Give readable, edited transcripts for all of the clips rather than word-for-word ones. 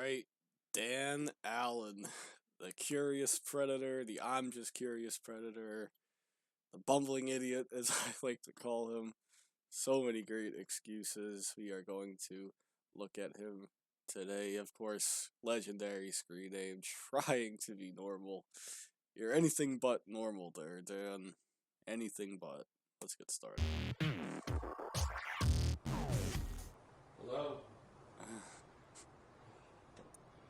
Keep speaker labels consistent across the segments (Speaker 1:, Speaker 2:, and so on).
Speaker 1: Alright, Dan Allen, the curious predator, the I'm just curious predator, the bumbling idiot, as I like to call him. So many great excuses. We are going to look at him today. Of course, legendary screen name, trying to be normal. You're anything but normal there, Dan. Anything but. Let's get started.
Speaker 2: Hello?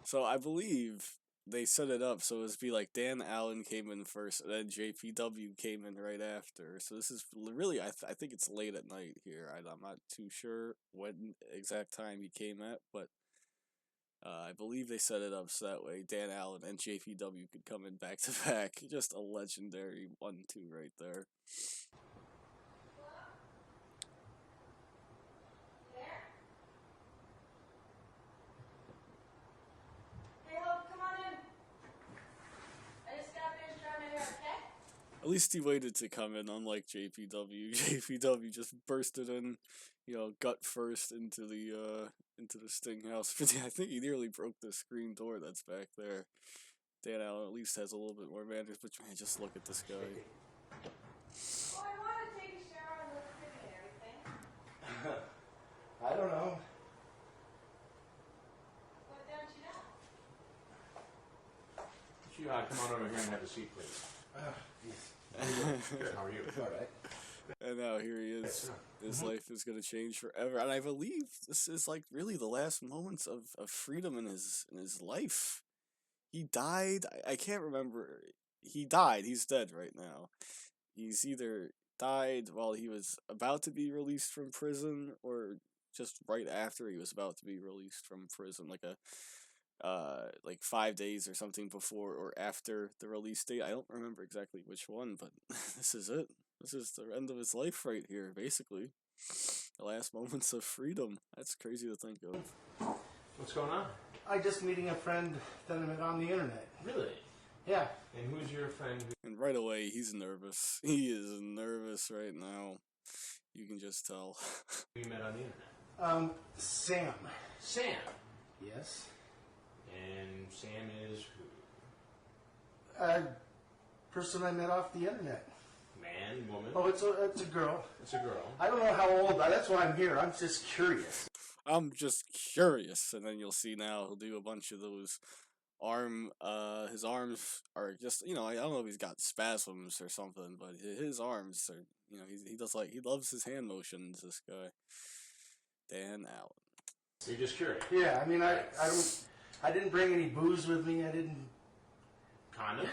Speaker 1: So I believe they set it up so it'd be like Dan Allen came in first, and then JPW came in right after. So this is really, I think it's late at night here. I'm not too sure when exact time he came at, but I believe they set it up so that way Dan Allen and JPW could come in back to back. Just a legendary 1-2 right there. At least he waited to come in, unlike JPW. JPW just bursted in, gut first into the Sting house. I think he nearly broke the screen door that's back there. Dan Allen at least has a little bit more manners, but man, just look at this guy.
Speaker 3: Well, I want to take a shower and look pretty and everything.
Speaker 2: I don't know.
Speaker 3: What don't you know?
Speaker 2: Come on over here and have a seat, please. Good, how are you? All right.
Speaker 1: And now here he is. His life is going to change forever. And I believe this is like really the last moments of freedom in his life. He died. I can't remember. He died. He's dead right now. He's either died while he was about to be released from prison or just right after he was about to be released from prison, like 5 days or something before or after the release date. I don't remember exactly which one, but this is it. This is the end of his life right here, basically. The last moments of freedom. That's crazy to think of.
Speaker 2: What's going on?
Speaker 4: I'm just meeting a friend that I met on the internet.
Speaker 2: Really?
Speaker 4: Yeah.
Speaker 2: And who's your friend?
Speaker 1: And right away, he's nervous. He is nervous right now. You can just tell.
Speaker 2: Who you met on the internet?
Speaker 4: Sam.
Speaker 2: Sam?
Speaker 4: Yes.
Speaker 2: And Sam is who?
Speaker 4: Person I met off the internet.
Speaker 2: Man, woman?
Speaker 4: Oh, it's a girl.
Speaker 2: It's a girl.
Speaker 4: I don't know how old. That's why I'm here. I'm just curious.
Speaker 1: I'm just curious. And then you'll see now he'll do a bunch of those his arms are just, I don't know if he's got spasms or something, but his arms are, he loves his hand motions, this guy. Dan Allen.
Speaker 2: You're just curious?
Speaker 4: Yeah, I mean, I didn't bring any booze with me. I didn't...
Speaker 2: Condoms?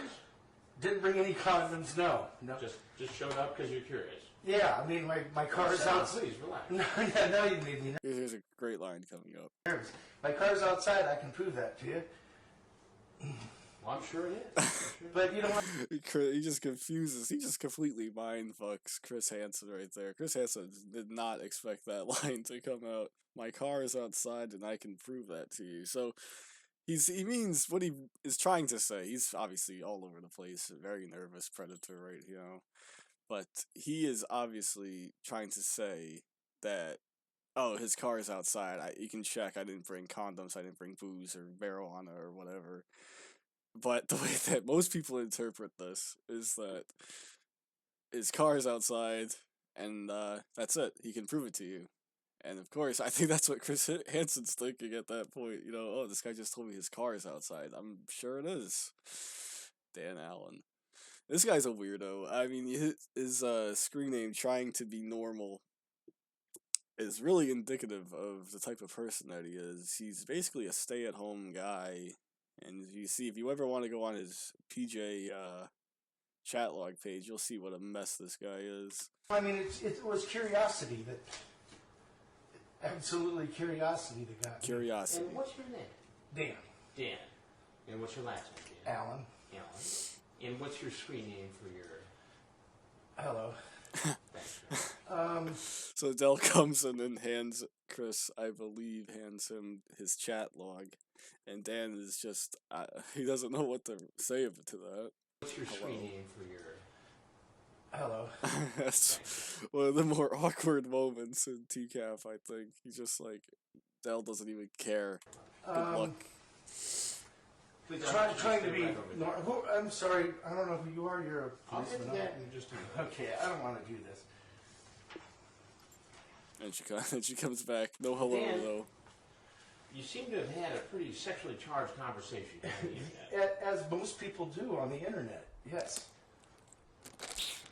Speaker 4: Didn't bring any condoms, no.
Speaker 2: Just showed up because you're curious?
Speaker 4: Yeah, I mean, my car's outside.
Speaker 2: Please, relax.
Speaker 4: No, you made me nervous.
Speaker 1: Here's a great line coming up.
Speaker 4: My car's outside. I can prove that to you.
Speaker 2: Well, I'm sure it is.
Speaker 4: But you know what?
Speaker 1: He just confuses. He just completely mind fucks Chris Hansen right there. Chris Hansen did not expect that line to come out. My car is outside, and I can prove that to you. So he means what he is trying to say. He's obviously all over the place, a very nervous predator, right? But he is obviously trying to say that, oh, his car is outside. You can check. I didn't bring condoms. I didn't bring booze or marijuana or whatever. But the way that most people interpret this is that his car is outside, and that's it. He can prove it to you. And of course, I think that's what Chris Hansen's thinking at that point. Oh, this guy just told me his car is outside. I'm sure it is. Dan Allen. This guy's a weirdo. I mean, his screen name, trying to be normal, is really indicative of the type of person that he is. He's basically a stay-at-home guy. And you see, if you ever want to go on his PJ chat log page, you'll see what a mess this guy is.
Speaker 4: I mean, it was curiosity that... Absolutely curiosity that got me.
Speaker 1: Curiosity.
Speaker 2: And what's your name?
Speaker 4: Dan.
Speaker 2: Dan. And what's your last name, Dan?
Speaker 4: Alan.
Speaker 2: Alan. And what's your screen name for your...
Speaker 4: Hello.
Speaker 2: Thanks.
Speaker 1: So Dell comes in and hands Chris, I believe, hands him his chat log. And Dan is just, he doesn't know what to say to that.
Speaker 2: What's your screen name for your...
Speaker 4: Hello.
Speaker 1: That's one of the more awkward moments in TCAF, I think. He's just like, Dell doesn't even care. Good luck.
Speaker 2: Please,
Speaker 4: trying to be. I'm sorry, I don't know who you are. You're a
Speaker 2: I'll get to
Speaker 4: policeman.
Speaker 2: that in just a minute.
Speaker 4: Okay, I don't want to do this.
Speaker 1: And she comes back. No hello,
Speaker 2: Dan,
Speaker 1: though.
Speaker 2: You seem to have had a pretty sexually charged conversation on the internet.
Speaker 4: As most people do on the internet, yes.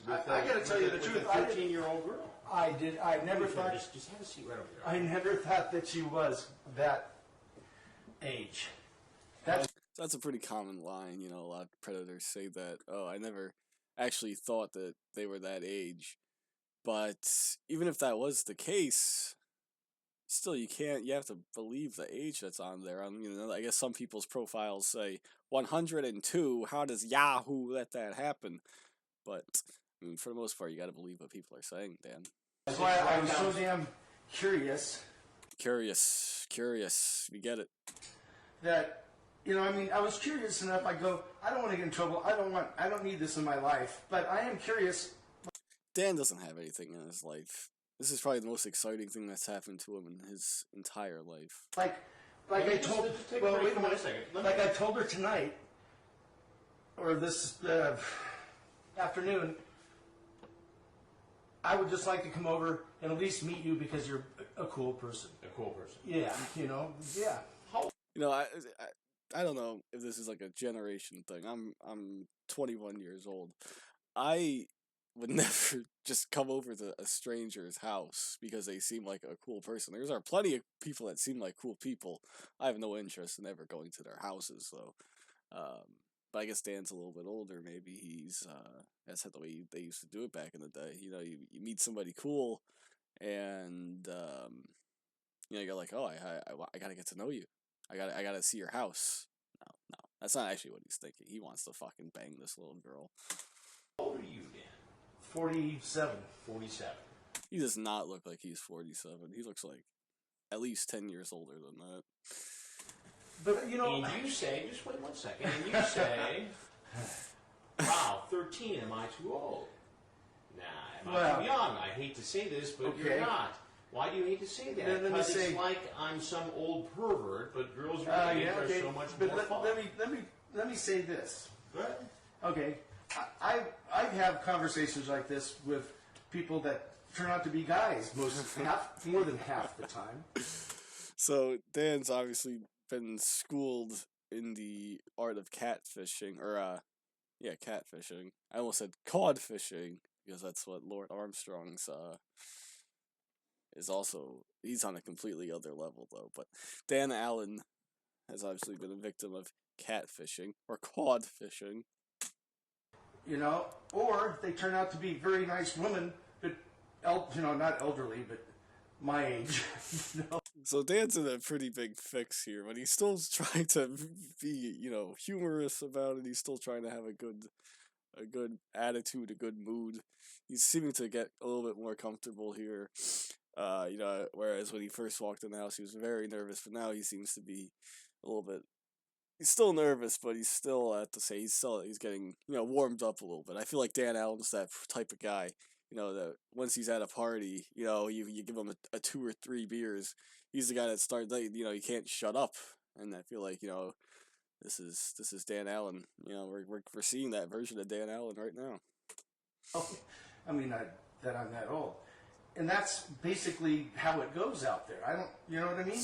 Speaker 2: With,
Speaker 4: I got to tell you the
Speaker 2: with
Speaker 4: truth.
Speaker 2: a 13-year-old girl.
Speaker 4: I did. I never thought.
Speaker 2: Just have a seat right over there.
Speaker 4: I never thought that she was that age.
Speaker 1: That's a pretty common line, you know, a lot of predators say that, oh, I never actually thought that they were that age. But even if that was the case, still you have to believe the age that's on there. You know, I guess some people's profiles say 102, how does Yahoo let that happen? But, I mean, for the most part, you gotta believe what people are saying, Dan.
Speaker 4: That's why I was so damn curious.
Speaker 1: Curious, you get it.
Speaker 4: That, you know, I mean, I was curious enough. I go, I don't want to get in trouble. I don't need this in my life. But I am curious.
Speaker 1: Dan doesn't have anything in his life. This is probably the most exciting thing that's happened to him in his entire life.
Speaker 4: Like I told. Well, wait a minute. Like I told her tonight, or this afternoon. I would just like to come over and at least meet you because you're a cool person.
Speaker 2: A cool person.
Speaker 4: Yeah, you know, yeah.
Speaker 1: You know, I don't know if this is like a generation thing. I'm 21 years old. I would never just come over to a stranger's house because they seem like a cool person. There are plenty of people that seem like cool people. I have no interest in ever going to their houses, though. But I guess Dan's a little bit older. Maybe that's the way they used to do it back in the day. You know, you meet somebody cool, and you know, you're like, oh, I gotta get to know you. I gotta see your house. No, that's not actually what he's thinking. He wants to fucking bang this little girl.
Speaker 2: How old are you, Dan?
Speaker 4: 47.
Speaker 2: 47.
Speaker 1: He does not look like he's 47. He looks like at least 10 years older than that.
Speaker 4: But, you know...
Speaker 2: And you say, just wait 1 second, and you say, wow, 13, am I too old? Nah, am I too young? I hate to say this, but you're not. Why do you hate to say that? Because it's like I'm some old pervert, but girls are so much more fun.
Speaker 4: Let me say this.
Speaker 2: What?
Speaker 4: Okay, I have conversations like this with people that turn out to be guys more than half the time.
Speaker 1: So Dan's obviously been schooled in the art of catfishing, or catfishing. I almost said cod fishing because that's what Lord Armstrong's is also. He's on a completely other level though. But Dan Allen has obviously been a victim of catfishing or cod fishing.
Speaker 4: You know, or they turn out to be very nice women, but not elderly, but my age. You know?
Speaker 1: So Dan's in a pretty big fix here, but he's still trying to be, you know, humorous about it. He's still trying to have a good attitude, a good mood. He's seeming to get a little bit more comfortable here. You know, whereas when he first walked in the house, he was very nervous, but now he seems to be a little bit. He's still nervous, but he's still he's getting, you know, warmed up a little bit. I feel like Dan Allen's that type of guy, you know, that once he's at a party, you know, you give him a 2 or 3 beers, he's the guy that starts, you know, he can't shut up. And I feel like, you know, this is Dan Allen. You know, we're seeing that version of Dan Allen right now.
Speaker 4: Oh, I mean, that I'm that old, and that's basically how it goes out there. I don't, you know what I mean?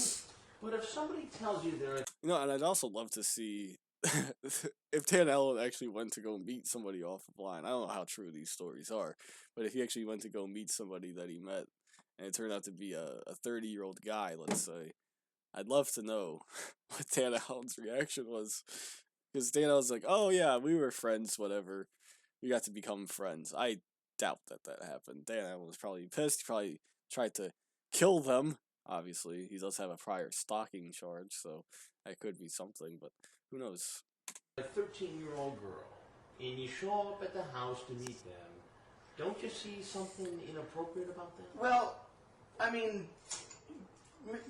Speaker 2: But if somebody tells you they're...
Speaker 1: You know, and I'd also love to see if Dan Allen actually went to go meet somebody off the line. I don't know how true these stories are, but if he actually went to go meet somebody that he met, and it turned out to be a 30-year-old guy, let's say, I'd love to know what Dan Allen's reaction was. Because Dan Allen's like, oh yeah, we were friends, whatever. We got to become friends. I doubt that happened. Dan Allen was probably pissed. He probably tried to kill them. Obviously, he does have a prior stalking charge, so that could be something, but who knows?
Speaker 2: A 13-year-old girl, and you show up at the house to meet them. Don't you see something inappropriate about that?
Speaker 4: Well, I mean,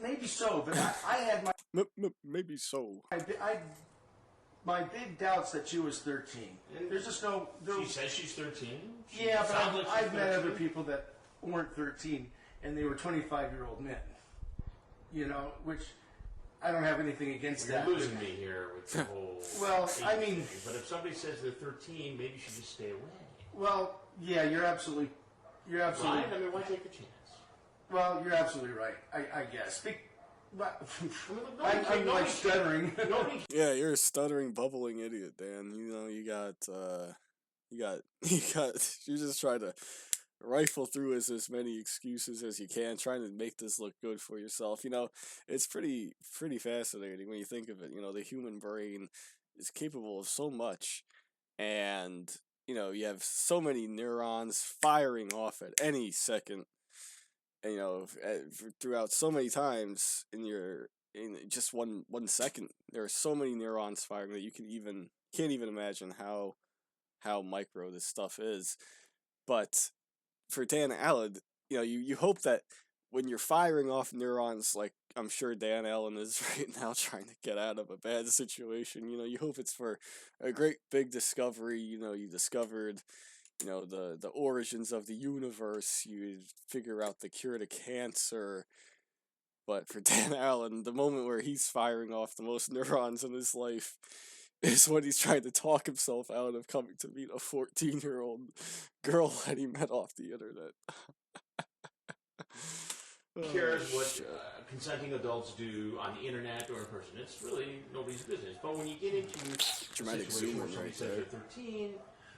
Speaker 4: maybe so, but I had my...
Speaker 1: Maybe so.
Speaker 4: My big doubts that she was 13. There's just no...
Speaker 2: She says she's 13?
Speaker 4: Yeah, but I've met other people that weren't 13, and they were 25-year-old men. You know, which I don't have anything against
Speaker 2: You're
Speaker 4: that.
Speaker 2: losing me here with the whole.
Speaker 4: Well,
Speaker 2: age
Speaker 4: I mean-
Speaker 2: thing. But if somebody says they're 13, maybe you should just stay away.
Speaker 4: Well, yeah, you're absolutely
Speaker 2: Right? I mean, why take a chance?
Speaker 4: well, you're absolutely right. I guess. But
Speaker 2: I mean,
Speaker 4: I'm like stuttering.
Speaker 2: Nobody.
Speaker 1: Yeah, you're a stuttering, bubbling idiot, Dan. You know, you got, you just try to rifle through as many excuses as you can, trying to make this look good for yourself. You know, it's pretty fascinating when you think of it. You know, the human brain is capable of so much, and you know, you have so many neurons firing off at any second. And, you know, throughout so many times in just one second, there are so many neurons firing that you can't even imagine how micro this stuff is. But for Dan Allen, you know, you hope that when you're firing off neurons, like I'm sure Dan Allen is right now trying to get out of a bad situation, you know, you hope it's for a great big discovery. You know, you discovered, you know, the origins of the universe, you figure out the cure to cancer. But for Dan Allen, the moment where he's firing off the most neurons in his life is when he's trying to talk himself out of coming to meet a 14-year-old girl that he met off the internet.
Speaker 2: Who cares what consenting adults do on the internet or in person? It's really nobody's business. But when you get into
Speaker 1: Dramatic
Speaker 2: a situation
Speaker 1: zoom
Speaker 2: where
Speaker 1: in
Speaker 2: somebody
Speaker 1: right
Speaker 2: says
Speaker 1: there.
Speaker 2: they're 13,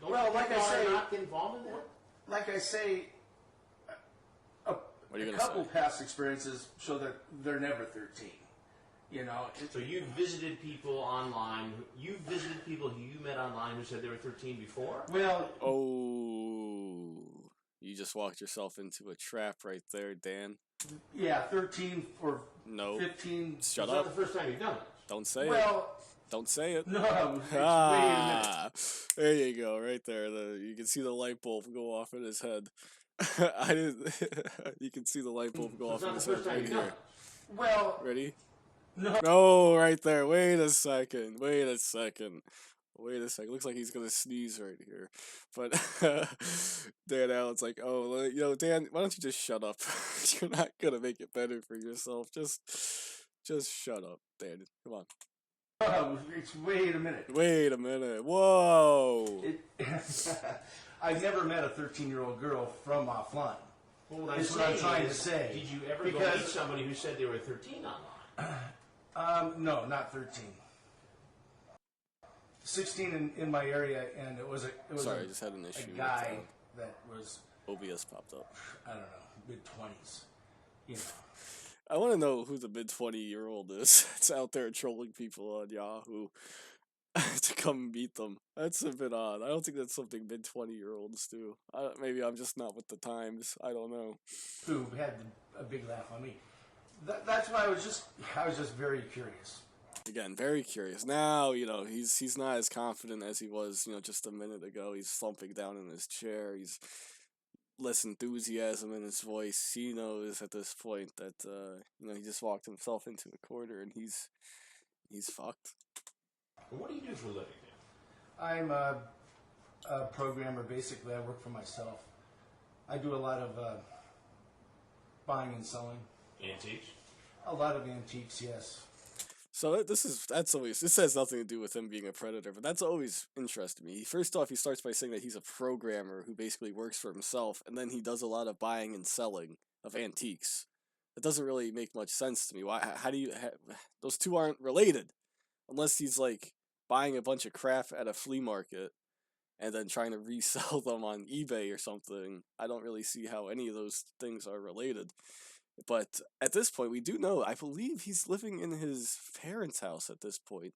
Speaker 4: Well, like I say-
Speaker 2: not get involved in that.
Speaker 4: Like I say,
Speaker 1: What are you
Speaker 4: a
Speaker 1: gonna
Speaker 4: couple
Speaker 1: say?
Speaker 4: past experiences show that they're never 13. You know,
Speaker 2: So you visited people online. You visited people who you met online who said they were 13 before.
Speaker 4: well,
Speaker 1: Oh, you just walked yourself into a trap right there, Dan.
Speaker 4: yeah, 13 or
Speaker 1: No,
Speaker 4: 15.
Speaker 1: shut
Speaker 2: It's not
Speaker 1: up.
Speaker 2: the first time you've done it.
Speaker 1: Don't say it.
Speaker 4: Well,
Speaker 1: Don't say it.
Speaker 4: no, wait a minute.
Speaker 1: Ah, there you go, right there. You can see the light bulb go off in his head. I didn't. You can see the light bulb go
Speaker 2: So
Speaker 1: off
Speaker 2: it's
Speaker 1: in
Speaker 2: not the
Speaker 1: his
Speaker 2: first
Speaker 1: head
Speaker 2: time
Speaker 1: right
Speaker 2: you've done
Speaker 1: here.
Speaker 2: it.
Speaker 4: Well,
Speaker 1: Ready?
Speaker 4: no.
Speaker 1: No, right there. Wait a second. Wait a second. Wait a second. Looks like he's gonna sneeze right here. But Dan Allen's like, oh, you know, Dan, why don't you just shut up? You're not gonna make it better for yourself. Just shut up, Dan. Come on.
Speaker 4: Wait a minute.
Speaker 1: Wait a minute. Whoa.
Speaker 4: I've never met a 13-year-old girl from offline.
Speaker 2: Well,
Speaker 4: That's what I'm trying to say.
Speaker 2: Did you ever go
Speaker 4: Because-
Speaker 2: meet somebody who said they were 13 online?
Speaker 4: No, not 13. 16 in my area, and it was
Speaker 1: Sorry, I
Speaker 4: a
Speaker 1: just had an issue with
Speaker 4: guy that was,
Speaker 1: OBS popped up.
Speaker 4: I don't know, mid-20s. You know.
Speaker 1: I want to know who the mid-20-year-old is that's out there trolling people on Yahoo to come meet them. That's a bit odd. I don't think that's something mid-20-year-olds do. Maybe I'm just not with the times. I don't know.
Speaker 4: Who had a big laugh on me. That's why I was just very curious.
Speaker 1: Again, very curious. Now, you know, he's not as confident as he was, you know, just a minute ago. He's slumping down in his chair. He's less enthusiasm in his voice. He knows at this point that, you know, he just walked himself into a corner and he's fucked.
Speaker 2: What do you do for a living?
Speaker 4: I'm a programmer. Basically, I work for myself. I do a lot of buying and selling.
Speaker 2: Antiques?
Speaker 4: A lot of antiques, yes.
Speaker 1: So this has nothing to do with him being a predator, but that's always interested me. First off, he starts by saying that he's a programmer who basically works for himself, and then he does a lot of buying and selling of antiques. That doesn't really make much sense to me. Why? How do you? Those two aren't related, unless he's like buying a bunch of crap at a flea market and then trying to resell them on eBay or something. I don't really see how any of those things are related. But at this point, we do know, I believe he's living in his parents' house at this point.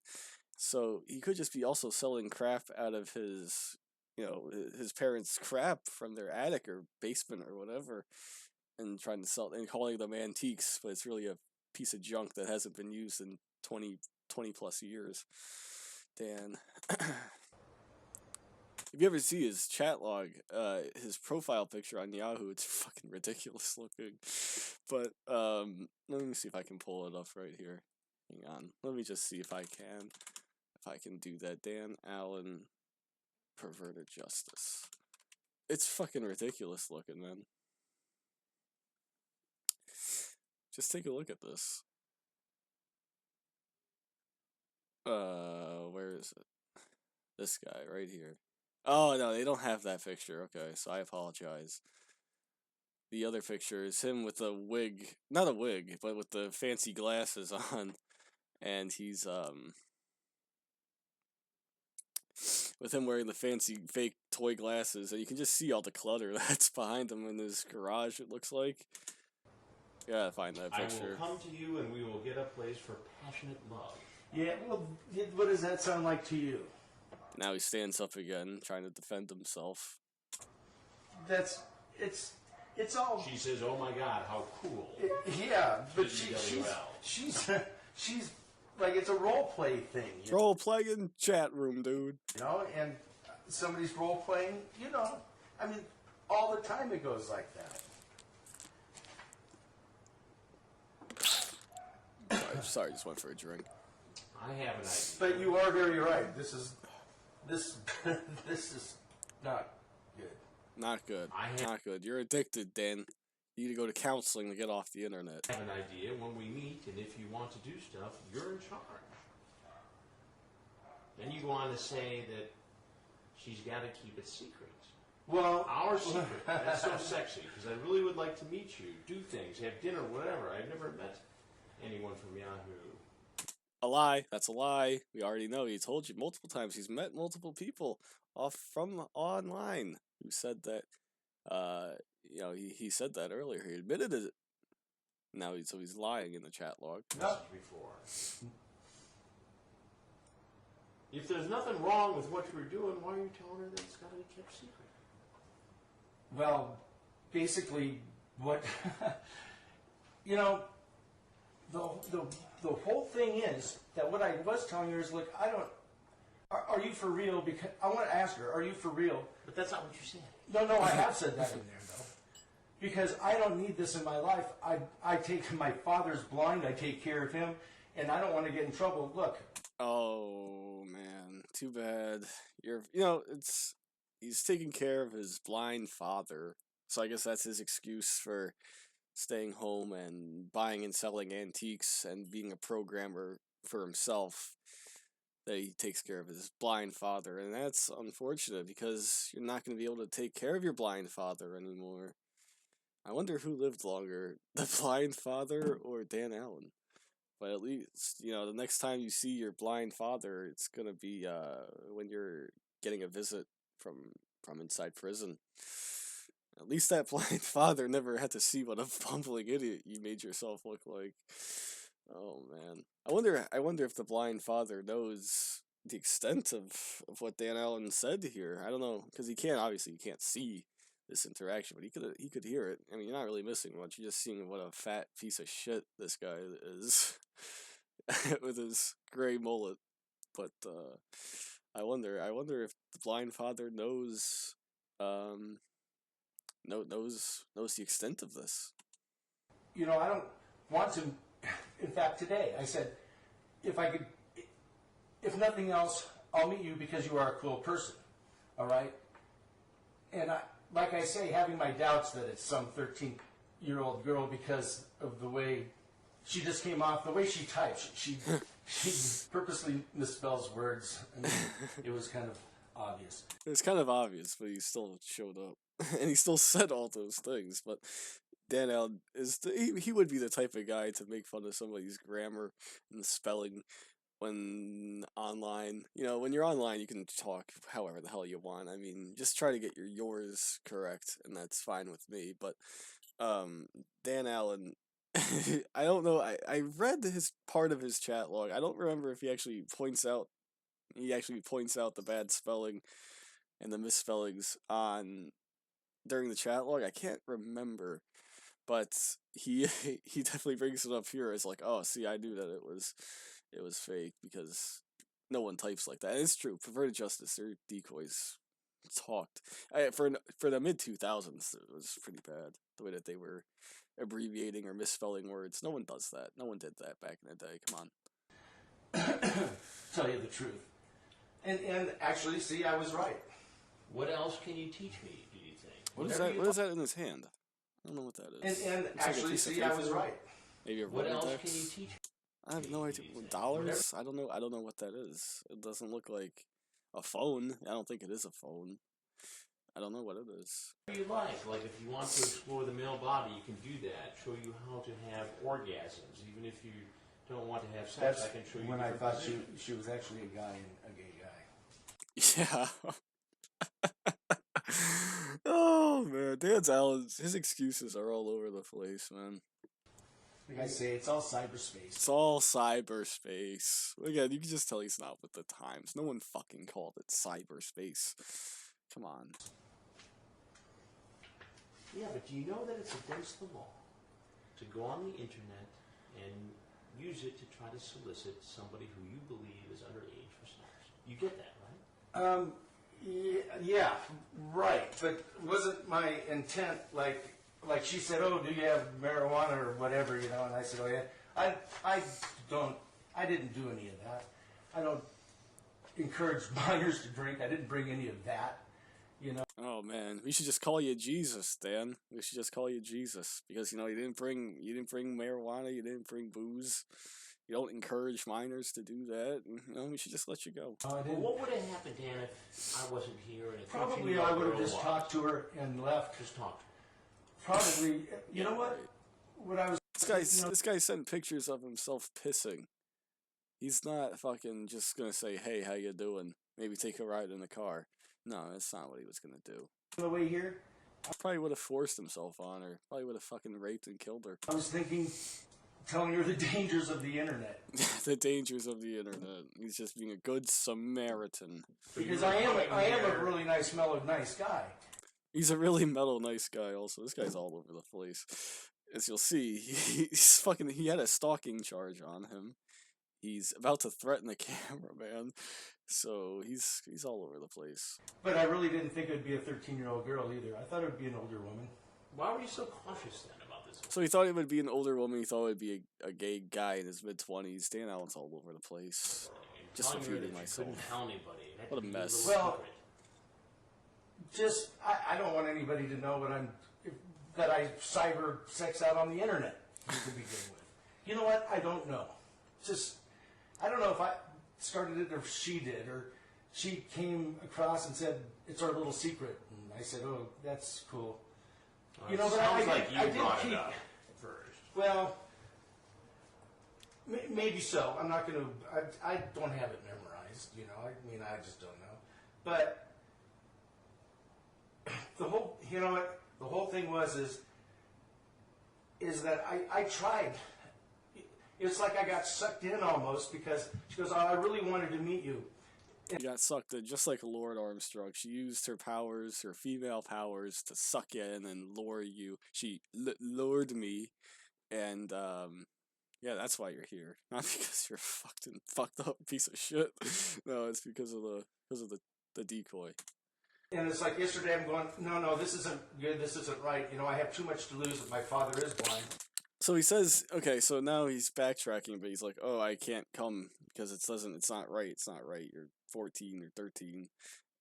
Speaker 1: So he could just be also selling crap out of his, you know, his parents' crap from their attic or basement or whatever, and trying to sell and calling them antiques, but it's really a piece of junk that hasn't been used in 20 plus years. Dan. If you ever see his chat log, his profile picture on Yahoo, it's fucking ridiculous looking. But let me see if I can pull it up right here. Hang on. Let me just see if I can do that. Dan Allen, perverted justice. It's fucking ridiculous looking, man. Just take a look at this. Where is it? This guy right here. Oh no, they don't have that picture. Okay, so I apologize. The other picture is him with a wig, not a wig, but with the fancy glasses on, and he's with him wearing the fancy fake toy glasses, and you can just see all the clutter that's behind him in his garage. It looks like. You gotta find that picture.
Speaker 2: I will come to you, and we will get a place for passionate love.
Speaker 4: Yeah, well, what does that sound like to you?
Speaker 1: Now he stands up again, trying to defend himself.
Speaker 4: It's all.
Speaker 2: She says, "Oh my God, how cool!"
Speaker 4: Yeah, but she's like, it's a role play thing.
Speaker 1: Role playing chat room, dude.
Speaker 4: You know, and somebody's role playing. You know, I mean, all the time it goes like that.
Speaker 1: Sorry, just went for a drink.
Speaker 2: I have an idea.
Speaker 4: But you are very right. This is not good.
Speaker 1: Not good. Not good. You're addicted, Dan. You need to go to counseling to get off the internet.
Speaker 2: I have an idea. When we meet, and if you want to do stuff, you're in charge. Then you go on to say that she's got to keep it secret.
Speaker 4: Well,
Speaker 2: our secret. That's so sexy, because I really would like to meet you, do things, have dinner, whatever. I've never met anyone from Yahoo.
Speaker 1: A lie. That's a lie. We already know. He told you multiple times. He's met multiple people off from online who said that. You know, he said that earlier. He admitted it. Now he's lying in the chat log.
Speaker 2: Not before. If there's nothing wrong with what you were doing, why are you telling her that it's got to be kept secret?
Speaker 4: Well, basically, what you know, the whole thing is that what I was telling her is, look, I don't. Are you for real? Because I want to ask her, are you for real?
Speaker 2: But that's not what you said.
Speaker 4: No, I have said that in there though, because I don't need this in my life. I take my father's blind. I take care of him, and I don't want to get in trouble. Look.
Speaker 1: Oh man, too bad. He's taking care of his blind father, so I guess that's his excuse for staying home and buying and selling antiques and being a programmer for himself. That he takes care of his blind father, and that's unfortunate because you're not going to be able to take care of your blind father anymore. I wonder who lived longer, the blind father or Dan Allen. But at least, the next time you see your blind father, it's going to be when you're getting a visit from inside prison. At least that blind father never had to see what a bumbling idiot you made yourself look like. Oh man, I wonder if the blind father knows the extent of what Dan Allen said here. I don't know, because he can't see this interaction, but he could hear it. I mean, you're not really missing much. You're just seeing what a fat piece of shit this guy is with his gray mullet. But I wonder if the blind father knows the extent of this.
Speaker 4: I don't want to. In fact, today I said, if nothing else, I'll meet you because you are a cool person. All right? And like I say, having my doubts that it's some 13-year-old girl because of the way she just came off, the way she types. She purposely misspells words, and it was kind of obvious.
Speaker 1: It was kind of obvious, but he still showed up. And he still said all those things, but Dan Allen he would be the type of guy to make fun of somebody's grammar and spelling when online. When you're online, you can talk however the hell you want. I mean, just try to get yours correct, and that's fine with me. But Dan Allen, I don't know. I read his part of his chat log. I don't remember if he actually points out the bad spelling and the misspellings during the chat log. I can't remember. But he definitely brings it up here as like, oh, see, I knew that it was fake because no one types like that. And it's true. Perverted Justice, their decoys talked. For the mid-2000s, it was pretty bad. The way that they were abbreviating or misspelling words. No one does that. No one did that back in the day. Come on.
Speaker 4: Tell you the truth. And actually, see, I was right.
Speaker 2: What else can you teach me, do you think?
Speaker 1: What is that in his hand? I don't know what that is.
Speaker 4: And actually, see, I was right.
Speaker 1: Maybe a
Speaker 2: what else
Speaker 1: Rolodex?
Speaker 2: can you teach?
Speaker 1: I have no idea.
Speaker 2: Maybe
Speaker 1: Dollars? I don't know. I don't know what that is. It doesn't look like a phone. I don't think it is a phone. I don't know what it is.
Speaker 2: whatever you like if you want to explore the male body, you can do that. Show you how to have orgasms, even if you don't want to have sex.
Speaker 4: That's
Speaker 2: I can show you
Speaker 4: when I
Speaker 2: different
Speaker 4: thought
Speaker 2: positions.
Speaker 4: she was actually a guy and a gay guy.
Speaker 1: Yeah. Oh man, Dan's Allen's his excuses are all over the place, man.
Speaker 4: Like I say, it's all cyberspace.
Speaker 1: It's all cyberspace. Again, you can just tell he's not with the times. No one fucking called it cyberspace. Come on.
Speaker 2: Yeah, but do you know that it's against the law to go on the internet and use it to try to solicit somebody who you believe is underage for sex? You get that, right?
Speaker 4: Yeah, right. But wasn't my intent like she said, "Oh, do you have marijuana or whatever?" You know, and I said, "Oh yeah." I didn't do any of that. I don't encourage minors to drink. I didn't bring any of that. You know.
Speaker 1: Oh man, we should just call you Jesus, Dan. We should just call you Jesus because you didn't bring marijuana, you didn't bring booze. You don't encourage minors to do that. We should just let you go.
Speaker 4: I
Speaker 2: Well,
Speaker 4: didn't.
Speaker 2: what would have happened, Dan, if I wasn't here and a
Speaker 4: Probably
Speaker 2: 13-year-old
Speaker 4: I would have
Speaker 2: girl
Speaker 4: just
Speaker 2: was?
Speaker 4: talked to her and left.
Speaker 2: Just talked.
Speaker 4: Probably. You know what? What I was.
Speaker 1: This guy sent pictures of himself pissing. He's not fucking just gonna say, "Hey, how you doing? Maybe take a ride in the car." No, that's not what he was gonna do.
Speaker 4: On the way here,
Speaker 1: Probably would have forced himself on her. Probably would have fucking raped and killed her.
Speaker 4: I was thinking, telling her the dangers of the internet.
Speaker 1: The dangers of the internet. He's just being a good Samaritan.
Speaker 4: Because I am a really nice, mellowed, nice guy.
Speaker 1: He's a really metal nice guy also. This guy's all over the place. As you'll see, he had a stalking charge on him. He's about to threaten the cameraman. So he's all over the place.
Speaker 4: But I really didn't think it would be a 13-year-old girl either. I thought it would be an older woman.
Speaker 2: Why were you so cautious then about this?
Speaker 1: So he thought it would be an older woman. He thought it would be a gay guy in his mid-20s. Dan Allen's all over the place. Just
Speaker 2: Telling her
Speaker 1: refuting
Speaker 2: that you
Speaker 1: myself.
Speaker 2: couldn't tell anybody. It had
Speaker 1: What
Speaker 2: to
Speaker 1: a
Speaker 2: be
Speaker 1: mess.
Speaker 2: little
Speaker 4: Well,
Speaker 2: secret.
Speaker 4: I don't want anybody to know that I cyber sex out on the internet to begin with. You know what? I don't know. I don't know if I started it or she did, or she came across and said, "It's our little secret." And I said, "Oh, that's cool."
Speaker 2: It
Speaker 4: but
Speaker 2: sounds like you
Speaker 4: I did
Speaker 2: brought
Speaker 4: keep.
Speaker 2: it up first.
Speaker 4: Well, maybe so. I'm not going to. I don't have it memorized. I just don't know. But the whole thing is that I tried. It's like I got sucked in almost because she goes, "Oh, I really wanted to meet you."
Speaker 1: He got sucked in just like Lord Armstrong. She used her powers, her female powers, to suck you in and lure you. She lured me, and yeah, that's why you're here. Not because you're a fucked up piece of shit. No, it's because of the decoy.
Speaker 4: And it's like yesterday I'm going, no, this isn't good. This isn't right. I have too much to lose if my father is blind.
Speaker 1: So he says, okay, so now he's backtracking, but he's like, oh, I can't come because it's not right. It's not right. You're 14 or 13.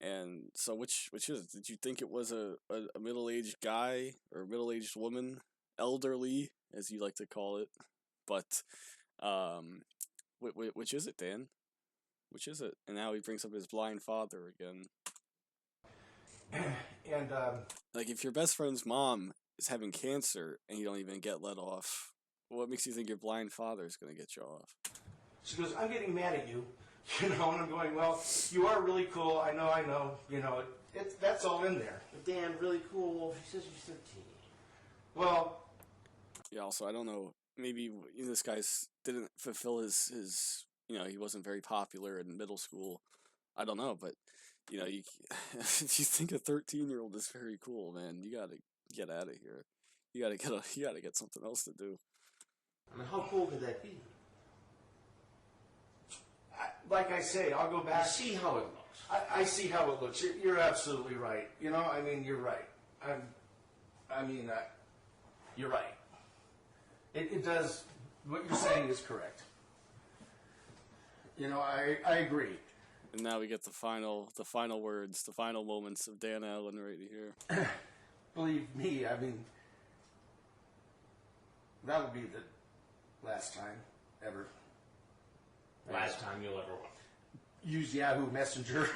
Speaker 1: And so which is it? Did you think it was a middle-aged guy or a middle-aged woman, elderly, as you like to call it? But, which is it, Dan? Which is it? And now he brings up his blind father again.
Speaker 4: And,
Speaker 1: like, if your best friend's mom is having cancer and you don't even get let off, what makes you think your blind father is going to get you off?
Speaker 4: she goes, "I'm getting mad at you." And I'm going, "Well, you are really cool. I know. That's all in there."
Speaker 2: But Dan, really cool. She says you're 13.
Speaker 4: Well,
Speaker 1: Yeah, also, I don't know, maybe this guy didn't fulfill his he wasn't very popular in middle school. I don't know, but, if you think a 13-year-old is very cool, man, you gotta get out of here. You gotta get something else to do.
Speaker 2: I mean, how cool could that be?
Speaker 4: like I say, I'll go
Speaker 2: You
Speaker 4: back.
Speaker 2: see how it looks.
Speaker 4: I see how it looks. You're absolutely right. You're right. You're right. It does. What you're saying is correct. I agree.
Speaker 1: And now we get the final words, the final moments of Dan Allen right here.
Speaker 4: Believe me, that would be the last time ever.
Speaker 2: Last time you'll ever
Speaker 4: use Yahoo Messenger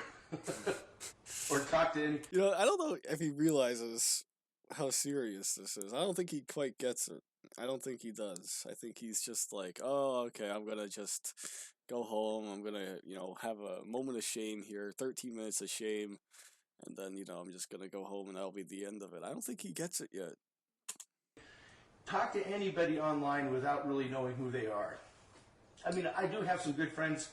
Speaker 4: or talk to any.
Speaker 1: You know, I don't know if he realizes how serious this is. I don't think he quite gets it. I don't think he does. I think he's just like, oh, okay, I'm gonna just go home. I'm gonna, have a moment of shame here, 13 minutes of shame, and then, I'm just gonna go home and that'll be the end of it. I don't think he gets it yet.
Speaker 4: Talk to anybody online without really knowing who they are. I mean, I do have some good friends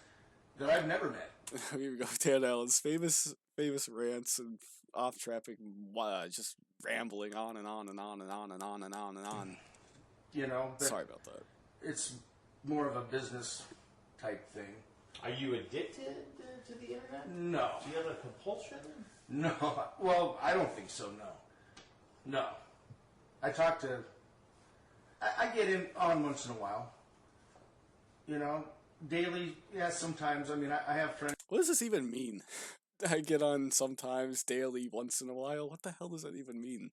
Speaker 4: that I've never met.
Speaker 1: Here we go, Dan Allen's famous rants and off-traffic, just rambling on and on and on and on and on and on and on.
Speaker 4: Sorry
Speaker 1: about that.
Speaker 4: It's more of a business type thing.
Speaker 2: Are you addicted to the internet?
Speaker 4: No.
Speaker 2: Do you have a compulsion?
Speaker 4: No. Well, I don't think so, no. I talk to... I get in on once in a while. Daily, yeah, sometimes. I mean, I have friends...
Speaker 1: What does this even mean? I get on sometimes, daily, once in a while. What the hell does that even mean?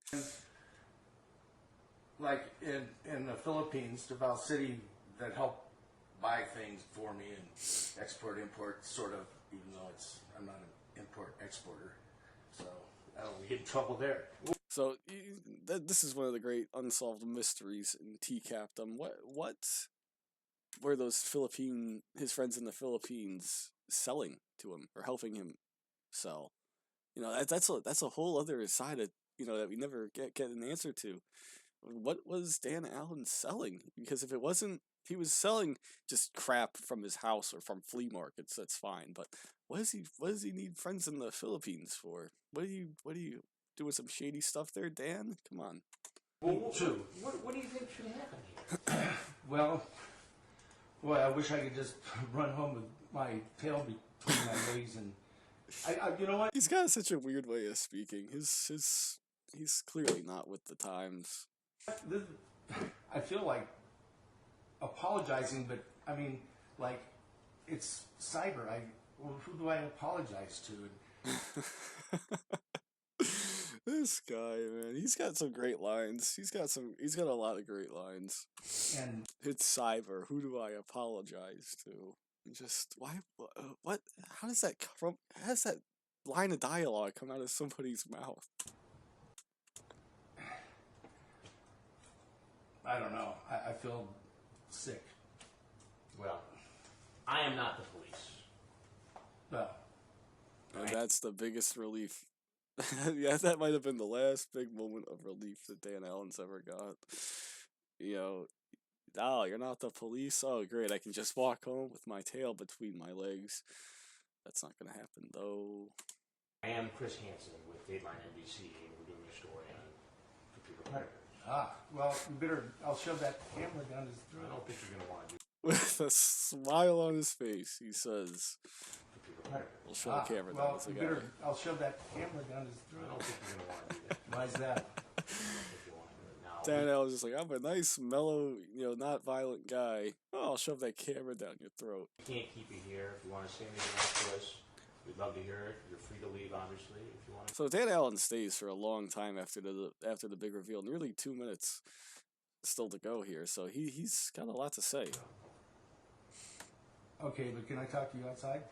Speaker 4: Like in the Philippines, Davao City, that help buy things for me and export, import, sort of, even though I'm not an import exporter. So I don't get in trouble there.
Speaker 1: So this is one of the great unsolved mysteries in TCAPdom. What were those his friends in the Philippines selling to him or helping him sell? That's a whole other side of that we never get an answer to. What was Dan Allen selling? Because if he was selling just crap from his house or from flea markets, that's fine. But what does he need friends in the Philippines for? What are you doing some shady stuff there, Dan? Come on.
Speaker 2: Well, what do you think should happen here?
Speaker 4: Well, I wish I could just run home with my tail between my legs and you know what?
Speaker 1: He's got such a weird way of speaking. He's clearly not with the times.
Speaker 4: I feel like apologizing, but I mean, like, it's cyber. Who do I apologize to?
Speaker 1: This guy, man, he's got some great lines. He's got a lot of great lines.
Speaker 4: And
Speaker 1: it's cyber. Who do I apologize to? Just why? What? How does that come from? How does that line of dialogue come out of somebody's mouth?
Speaker 4: I don't know. I feel sick.
Speaker 2: Well, I am not the police.
Speaker 4: Well,
Speaker 1: and that's the biggest relief. Yeah, that might have been the last big moment of relief that Dan Allen's ever got. Oh, you're not the police? Oh, great. I can just walk home with my tail between my legs. That's not going to happen, though.
Speaker 2: I am Chris Hansen with Dateline NBC, and we're doing a story on computer predators.
Speaker 4: Well, I'll shove that camera down his throat.
Speaker 2: I don't think you're going to want to do
Speaker 1: With a smile on his face, he says,
Speaker 2: computer predators.
Speaker 1: we'll shove the camera down his throat.
Speaker 4: I'll shove that camera down his
Speaker 2: I
Speaker 4: throat.
Speaker 2: don't think you're going to want to do that.
Speaker 4: Why is that?
Speaker 2: I don't think you want to do it now.
Speaker 1: Dan Allen's just like, I'm a nice, mellow, not violent guy. Oh, I'll shove that camera down your throat.
Speaker 2: We can't keep you here. If you want to say anything else to us, we'd love to hear it. You're free to leave, obviously, if you want to.
Speaker 1: So Dan Allen stays for a long time after the big reveal, nearly 2 minutes still to go here. So he's got a lot to say.
Speaker 4: Okay, but can I talk to you outside?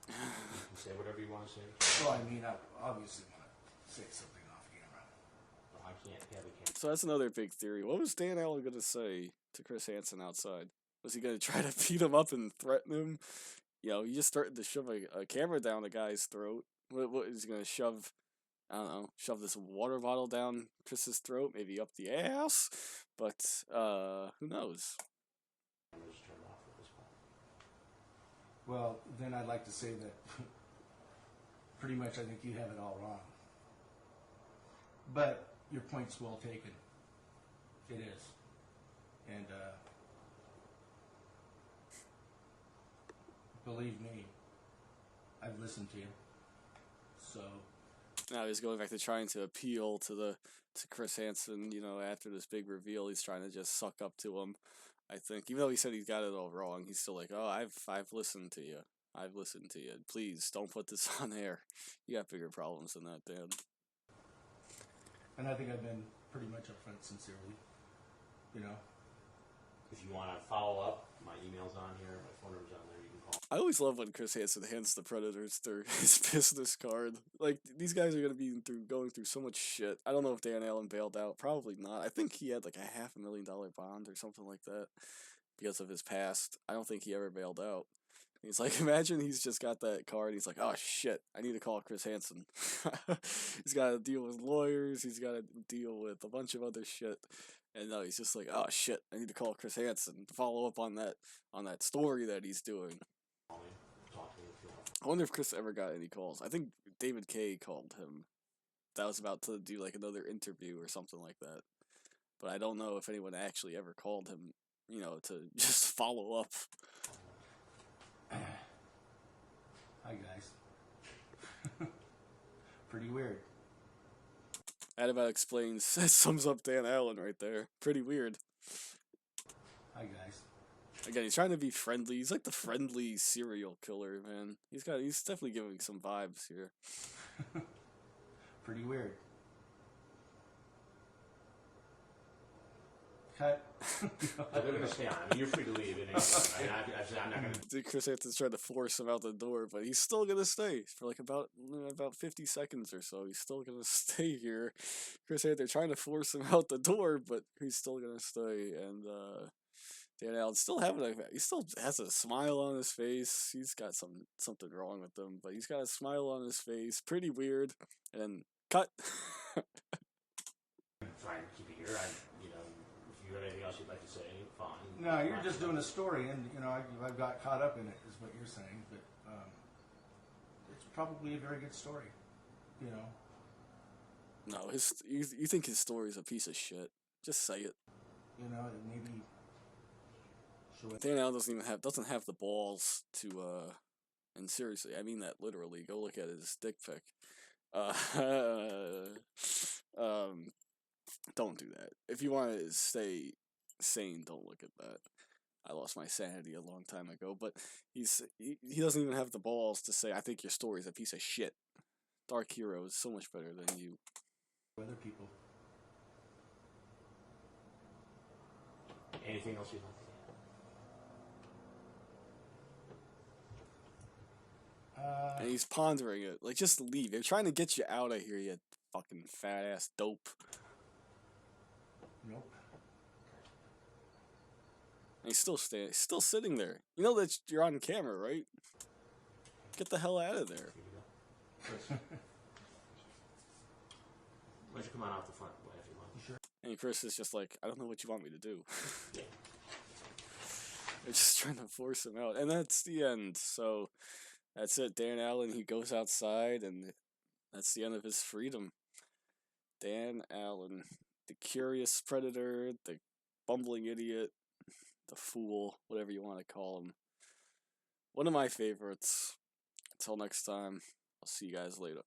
Speaker 2: You can say whatever you want to say.
Speaker 4: Well, I mean, I obviously want to say something off camera.
Speaker 2: Well, I can't have a camera.
Speaker 1: So that's another big theory. What was Dan Allen going to say to Chris Hansen outside? Was he going to try to beat him up and threaten him? He just started to shove a camera down a guy's throat. What is he going to shove? I don't know. Shove this water bottle down Chris's throat, maybe up the ass. But who knows?
Speaker 2: Cameras turned off at this point.
Speaker 4: Well, then I'd like to say that pretty much I think you have it all wrong. But your point's well taken. It is. And believe me, I've listened to you. So
Speaker 1: Now he's going back to trying to appeal to Chris Hansen, after this big reveal. He's trying to just suck up to him. I think, even though he said he got it all wrong, he's still like, oh, I've listened to you. I've listened to you. Please don't put this on air. You got bigger problems than that, Dan.
Speaker 4: and I think I've been pretty much upfront sincerely.
Speaker 2: If you want to follow up, my email's on here, my phone number's on there, you can call.
Speaker 1: I always love when Chris Hansen hands the Predators their his business card. Like these guys are gonna be going through so much shit. I don't know if Dan Allen bailed out. Probably not. I think he had like a $500,000 bond or something like that because of his past. I don't think he ever bailed out. He's like, imagine he's just got that card. He's like, oh shit, I need to call Chris Hansen. He's got to deal with lawyers. He's got to deal with a bunch of other shit. And no, he's just like, oh shit, I need to call Chris Hansen to follow up on that story that he's doing. I wonder if Chris ever got any calls. I think David Kay called him. That was about to do like another interview or something like that. But I don't know if anyone actually ever called him, to just follow up.
Speaker 4: Hi, guys. Pretty weird.
Speaker 1: That about explains, that sums up Dan Allen right there. Pretty weird.
Speaker 4: Hi, guys.
Speaker 1: Again, he's trying to be friendly. He's like the friendly serial killer, man. He's definitely giving some vibes here.
Speaker 4: Pretty weird. Cut.
Speaker 2: They're going to stay on. I mean, you're free to leave. I'm not going to.
Speaker 1: Chris Hansen's trying to force him out the door, but he's still gonna stay for like about 50 seconds or so. He's still gonna stay here. Chris Hansen trying to force him out the door, but he's still gonna stay. And Dan Allen he still has a smile on his face. He's got something wrong with him, but he's got a smile on his face. Pretty weird. And then cut.
Speaker 2: Try and keep it here. If you have anything else you'd like to say, fine.
Speaker 4: No, you're just doing a story, and I've got caught up in it, is what you're saying. But it's probably a very good story.
Speaker 1: No, you think his story is a piece of shit? Just say it.
Speaker 4: Maybe.
Speaker 1: Dan Allen doesn't have the balls to and seriously, I mean that literally. Go look at his dick pic. Don't do that. If you want to stay sane, don't look at that. I lost my sanity a long time ago, but he doesn't even have the balls to say, I think your story is a piece of shit. Dark Hero is so much better than you.
Speaker 4: Other people.
Speaker 2: Anything else you'd like to add?
Speaker 1: And he's pondering it. Like, just leave. They're trying to get you out of here, you fucking fat ass dope.
Speaker 4: Nope.
Speaker 1: And he's still sitting there. You know that you're on camera, right? Get the hell out of there.
Speaker 2: Chris. Why don't you come on out the front way if you want?
Speaker 4: Sure.
Speaker 1: And Chris is just like, I don't know what you want me to do.
Speaker 2: Yeah.
Speaker 1: They're just trying to force him out. And that's the end. So that's it. Dan Allen, he goes outside, and that's the end of his freedom. Dan Allen, the curious predator, the bumbling idiot, the fool, whatever you want to call him. One of my favorites. Until next time, I'll see you guys later.